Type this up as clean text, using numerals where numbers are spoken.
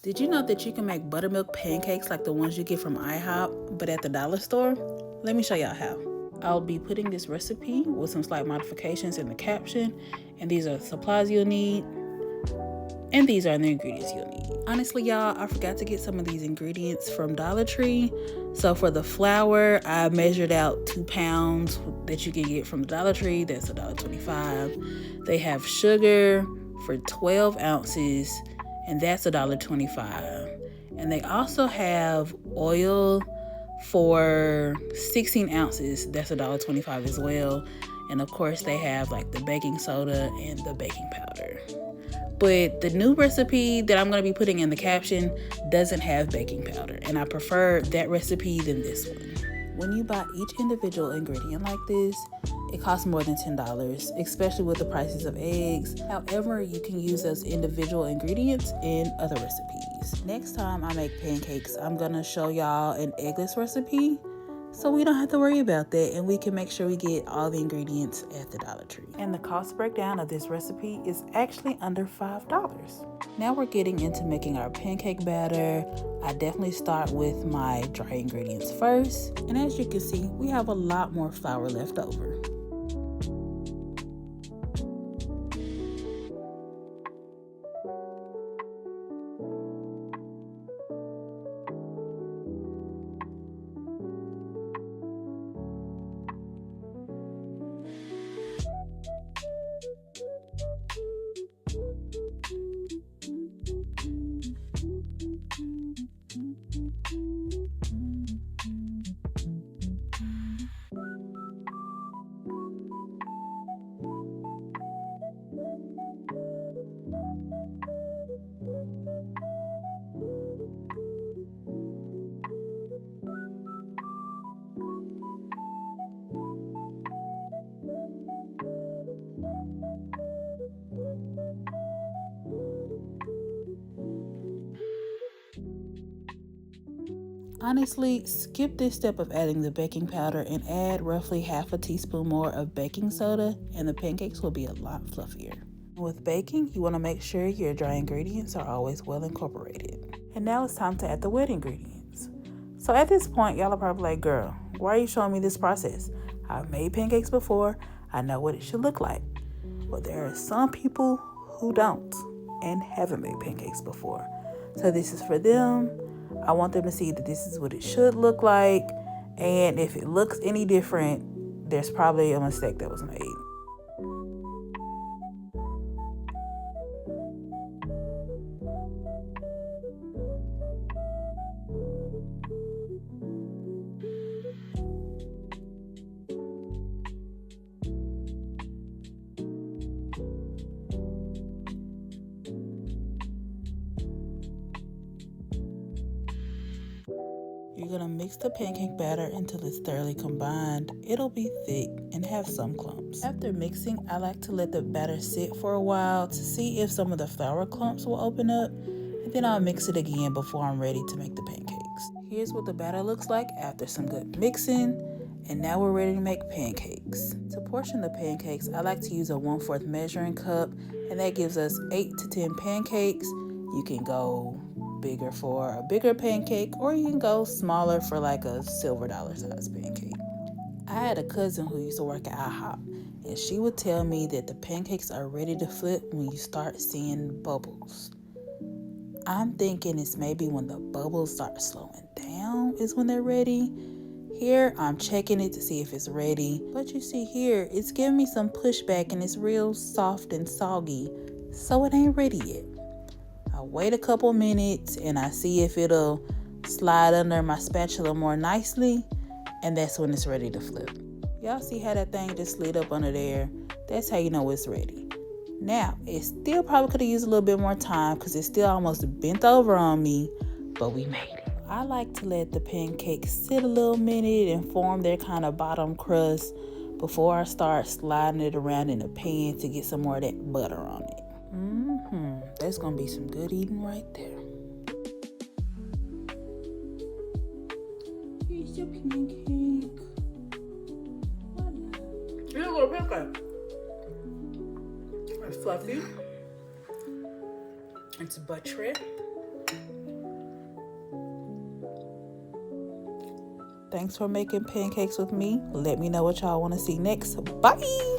Did you know that you can make buttermilk pancakes like the ones you get from IHOP, but at the dollar store? Let me show y'all how. I'll be putting this recipe with some slight modifications in the caption, and these are the supplies you'll need, and these are the ingredients you'll need. Honestly, y'all, I forgot to get some of these ingredients from Dollar Tree. So for the flour, I measured out 2 pounds that you can get from the Dollar Tree. That's $1.25. They have sugar for 12 ounces, and that's $1.25. And they also have oil for 16 ounces. That's $1.25 as well. And of course, they have like the baking soda and the baking powder. But the new recipe that I'm going to be putting in the caption doesn't have baking powder, and I prefer that recipe than this one. When you buy each individual ingredient like this, it costs more than $10, especially with the prices of eggs. However, you can use those individual ingredients in other recipes. Next time I make pancakes, I'm going to show y'all an eggless recipe, so we don't have to worry about that, and we can make sure we get all the ingredients at the Dollar Tree. And the cost breakdown of this recipe is actually under $5. Now we're getting into making our pancake batter. I definitely start with my dry ingredients first, and as you can see, we have a lot more flour left over. Honestly, skip this step of adding the baking powder and add roughly half a teaspoon more of baking soda, and the pancakes will be a lot fluffier. With baking, you want to make sure your dry ingredients are always well incorporated. And now it's time to add the wet ingredients. So at this point, y'all are probably like, girl, why are you showing me this process? I've made pancakes before. I know what it should look like. Well, there are some people who don't and haven't made pancakes before. So this is for them. I want them to see that this is what it should look like, and if it looks any different, there's probably a mistake that was made. You're going to mix the pancake batter until it's thoroughly combined. It'll be thick and have some clumps. After mixing, I like to let the batter sit for a while to see if some of the flour clumps will open up, and then I'll mix it again before I'm ready to make the pancakes. Here's what the batter looks like after some good mixing, and now we're ready to make pancakes. To portion the pancakes, I like to use a 1/4 measuring cup, and that gives us 8 to 10 pancakes. You can go bigger for a bigger pancake, or you can go smaller for like a silver dollar size pancake. I had a cousin who used to work at IHOP, and she would tell me that the pancakes are ready to flip when you start seeing bubbles. I'm thinking it's maybe when the bubbles start slowing down is when they're ready. Here I'm checking it to see if it's ready, but you see here it's giving me some pushback and it's real soft and soggy, so it ain't ready yet. I wait a couple minutes and I see if it'll slide under my spatula more nicely, and that's when it's ready to flip. Y'all see how that thing just slid up under there? That's how you know it's ready. Now, it still probably could have used a little bit more time because it still almost bent over on me, but we made it. I like to let the pancakes sit a little minute and form their kind of bottom crust before I start sliding it around in the pan to get some more of that butter on it. That's gonna be some good eating right there. Here's your pancake. Here's a little pancake. It's fluffy. It's buttery. Thanks for making pancakes with me. Let me know what y'all want to see next. Bye!